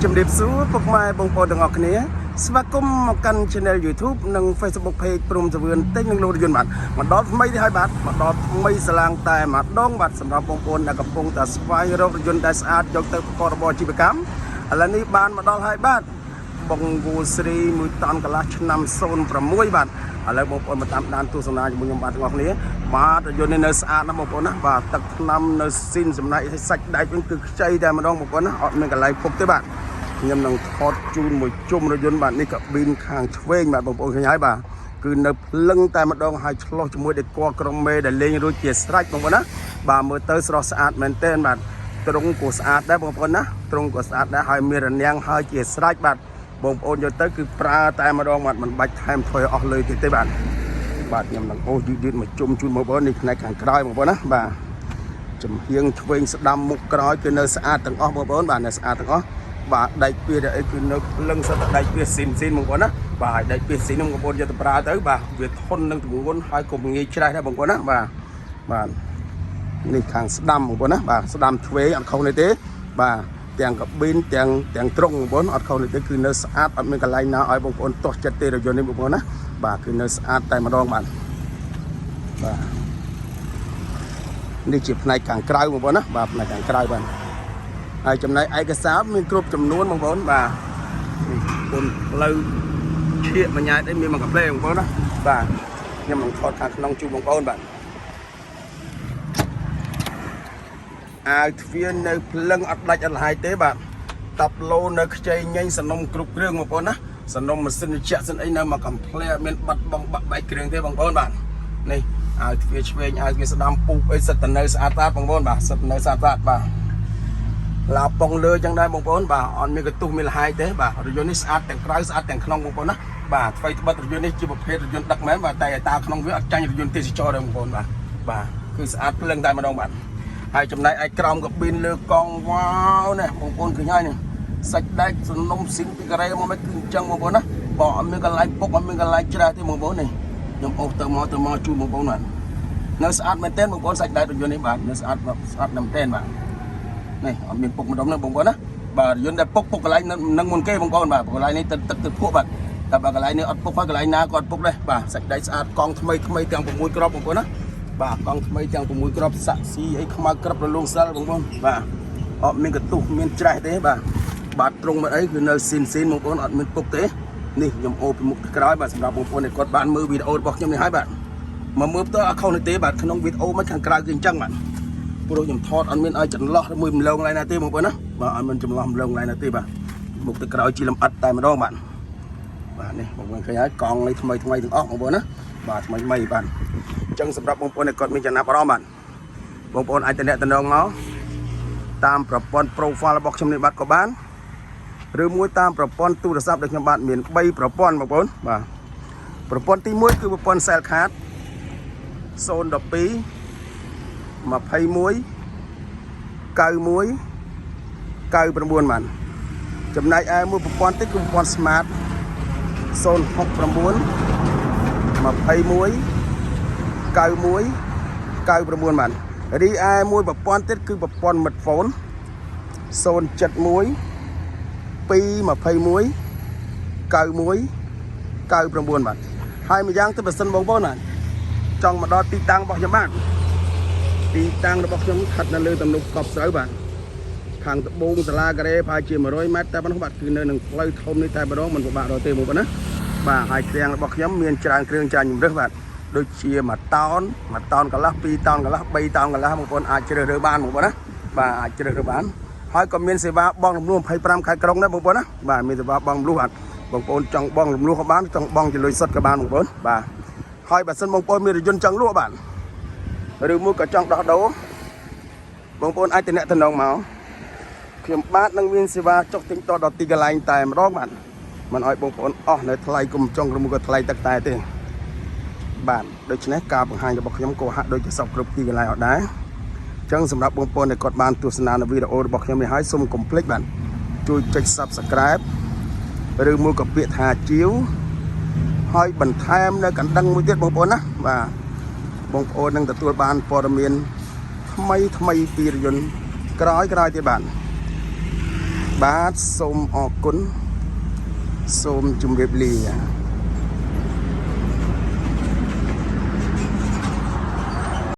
ជំរាបសួរពុកម៉ែបងប្អូនទាំងអស់គ្នាស្វាគមន៍មកកាន់ Channel YouTube និង Facebook Page ព្រំសវឿនទិញនឹងលោករយន្តបាទមកដល់ថ្មីនេះហើយបាទមកដល់ថ្មីស្លាងតែម្ដងបាទសម្រាប់បងប្អូនដែលកំពុងតែស្វែងរករថយន្តដែលស្អាតយកទៅប្រកបរបរអាជីវកម្មឥឡូវនេះបានមកដល់ហើយបាទបងវូស្រី1តនកន្លះឆ្នាំ06បាទឥឡូវបងប្អូនមកតាមដានទស្សនាជាមួយខ្ញុំបាទទាំងអស់គ្នាបាទរថយន្តនេះនៅស្អាតណាស់បងប្អូនណាបាទទឹកថ្នាំនៅស៊ីនចំណែកសាច់ដែកវិញគឺខ្ចីតែម្ដងបងប្អូនណាអត់មានកន្លែងពុកទេបាទខ្ញុំនឹងថតជូនមួយជុំរថយន្តបាទនេះកាប៊ីនខាងឆ្វេងបាទបងប្អូនឃើញហើយបាទគឺនៅភ្លឹងតែម្ដងហើយឆ្លោះជាមួយដេកក្រុមមេដែលលេងរួចជាស្រេចបងប្អូនណាបាទមើលទៅស្រស់ស្អាតមែនទែនបាទទ្រុងក៏ស្អាតដែរបងប្អូនណាទ្រុងក៏ស្អាតដែរហើយមានរនាំងហើយជាស្រេចបាទបងប្អូនយកទៅគឺប្រើតែម្ដងបាទមិនបាច់ថែមធ្វើឲ្យអស់លុយទេបាទខ្ញុំនឹងអូសយឺតមកជុំជូនបងប្អូននេះផ្នែកខាងក្រោយបងប្អូនណាបាទចំហៀងឆ្វេងស្ដាំមុខក្រោយគឺនៅស្អាតទាំងអស់បងប្អូនបាទនៅស្អាតទាំងអស់បាទដែកពីអីគឺនៅភ្លឹងសិតតែដែកពីស៊ីនបងប្អូនណាបាទដែកពីស៊ីនបងប្អូនយកទៅប្រើទៅបាទវាធន់នឹងទម្ងន់ហើយកុំងាយច្រេះដែរបងប្អូនណាបាទនេះខាងស្ដាំបងប្អូនណាបាទស្ដាំឆ្វេងអត់ខុសនេះទេបាទទាំងកាប៊ីនទាំងទ្រុងបងប្អូនអត់ខុសនេះទេគឺនៅស្អាតអត់មានកន្លែងណាឲ្យបងប្អូនទាស់ចិត្តទេរថយន្តនេះបងប្អូនណាបាទគឺនៅស្អាតតែម្ដងបាទនេះជាផ្នែកខាងក្រៅបងប្អូនណាបាទផ្នែកខាងក្រៅបាទហើយចំណែកឯកសារមានគ្រប់ចំនួនបងប្អូនបាទនេះបងផ្លូវឈៀកមួយញ៉ែតអីមានមួយកាផ្លេបងប្អូនណាបាទខ្ញុំនឹងថតខាងក្នុងជូនបងប្អូនបាទអាវទ្វារនៅភ្លឹងអត់ដាច់អត់លហាយទេបាទតាប់ឡូនៅខ្ចីញ៉ៃសំណុំគ្រប់គ្រឿងបងប្អូនណាសំណុំម៉ាស៊ីនត្រជាក់សិនអីនៅមកកំភ្លែមានបាត់បងបាក់បែកគ្រឿងទេបងប្អូនបាទនេះអាវទ្វារឆ្វេងអាវទ្វារស្ដាំពុះអីសិតតែនៅស្អាតស្អាតបងប្អូនបាទសិតនៅស្អាតស្អាតបាទឡាប៉ុងលើចឹងដែរបងប្អូនបាទអត់មានកន្ទុះមានលហាយទេបាទរថយន្តនេះស្អាតទាំងក្រៅស្អាតទាំងក្នុងបងប្អូនណាបាទថ្មីត្បិតរថយន្តនេះជាប្រភេទរថយន្តដឹកមែនបាទតែតាក្នុងវាអត់ចាញ់រថយន្តទេសចរទេបងប្អូនបាទគឺស្អាតភ្លឹងតែម្ដងបាទហើយចំណែកឯក្រោមកាប៊ីនលើកង់វ៉ាវនេះបងប្អូនឃើញហើយនេះសាច់ដែកសំណុំស៊ីនពីការ៉េមកមិនគឺអញ្ចឹងបងប្អូនណាបើអត់មានកន្លែងពុកអត់មានកន្លែងច្រាស់ទេបងប្អូននេះខ្ញុំអូសទៅមកជូនបងប្អូនបាទនៅស្អាតមែនទែនបងប្អូនសាច់ដែករថយន្តនេះបាទនៅស្អាតមែនទែនបាទនេះអត់មានពុកម្ដុំទេបងប្អូនណាបាទរថយន្តដែលពុកកន្លែងនឹងមុនគេបងប្អូនបាទកន្លែងនេះទឹកទៅភក់បាទតែបើកន្លែងនេះអត់ពុកហើយកន្លែងណាក៏អត់ពុកដែរបាទសាច់ដែកស្អាតកង់ថ្មីទាំង6គ្រាប់បងប្អូនណាបាទកង់ថ្មីទាំង6គ្រាប់សាក់ស៊ីអីខ្មៅក្របរលងសិលបងប្អូនបាទអត់មានកន្ទុះមានច្រេះទេបាទត្រង់មកអីគឺនៅស៊ីនបងប្អូនអត់មានពុកទេនេះខ្ញុំអូពីមុខទៅក្រោយបាទសម្រាប់បងប្អូនដែលគាត់បានមើលវីដេអូរបស់ខ្ញុំនេះហើយបាទមកមើលផ្ទាល់អត់ខុសនេះទេបាទក្នុងវីដេអូមិនខាងក្រៅគឺអញ្ចឹងបាទព្រោះខ្ញុំថតអត់មានឲ្យចន្លោះមួយម្លងឡើយណាទេបងប្អូនណាបាទអត់មានចន្លោះម្លងឡើយណាទេបាទមុខទៅក្រោយជាលំអិតតែម្ដងបាទនេះបងប្អូនឃើញហើយកង់នេះថ្មីទាំងអស់បងប្អូនណាបាទថ្មីបាទអញ្ចឹងសម្រាប់បងប្អូនដែលគាត់មានចំណាប់អារម្មណ៍បាទបងប្អូនអាចតំណមកតាមប្រព័ន្ធ profile របស់ខ្ញុំនេះបាទក៏បានឬមួយតាមប្រព័ន្ធទូរស័ព្ទដែលខ្ញុំបាទមាន3ប្រព័ន្ធបងប្អូនបាទប្រព័ន្ធទី1គឺប្រព័ន្ធ cell card 012 21 91 99បាទចំណែកឯមួយប្រព័ន្ធទៀតគឺប្រព័ន្ធ smart 069 21 91 99បាទរីឯមួយប្រព័ន្ធទៀតគឺប្រព័ន្ធ mid phone 071 221 91 99បាទហើយម្យ៉ាងទៅបើសិនបងប្អូនណាចង់មកដល់ទីតាំងរបស់ខ្ញុំបាទទីតាំងរបស់ខ្ញុំស្ថិតនៅលើទំនប់កប់ស្រូវបាទខាងត្បូងសាលាការ៉េប្រហែលជា100ម៉ែត្រតែប៉ុណ្ណោះបាទគឺនៅនឹងផ្លូវធំនេះតែម្ដងមិនពិបាកដល់ទេបងប្អូនណាបាទហើយគ្រឿងរបស់ខ្ញុំមានច្រើនគ្រឿងច្រើនជំរើសបាទដូចជា1តោនកន្លះ2តោនកន្លះ3តោនកន្លះបងប្អូនអាចជ្រើសរើសបានបងប្អូនណាបាទអាចជ្រើសរើសបានហើយក៏មានសេវាបង់រំលោះ25ខែក្រុងដែរបងប្អូនណាបាទមានសេវាបង់រំលោះបាទបងប្អូនចង់បង់រំលោះក៏បានចង់បង់ជាលុយសុទ្ធក៏បានបងប្អូនបាទហើយបើសិនបងប្អូនមានរថយន្តចង់លក់បាទឬមួយក៏ចង់ដោះដូរបងប្អូនអាចតំណមកខ្ញុំបាទនឹងមានសេវាចុះទិញតដល់ទីកន្លែងតែម្ដងបាទមិនឲ្យបងប្អូនអស់នៅថ្លៃគុំចុងឬមួយក៏ថ្លៃទឹកតែទេបាទដូច្នេះការបង្ហាញរបស់ខ្ញុំក៏ហាក់ដូចជាសពគ្រប់ទីកន្លែងអត់ដែរអញ្ចឹងសម្រាប់បងប្អូនដែលគាត់បានទស្សនានៅវីដេអូរបស់ខ្ញុំនេះហើយសូមកុំភ្លេចបាទជួយចុច Subscribe ឬមួយក៏ពាក្យថាជាវហើយបន្ថែមនៅកណ្ដឹងមួយទៀតបងប្អូនណាបាទបងប្អូននឹងទទួលបានព័ត៌មានថ្មីពីរថយន្តក្រោយទៀតបាទ បាទសូមអរគុណសូមជម្រាបលា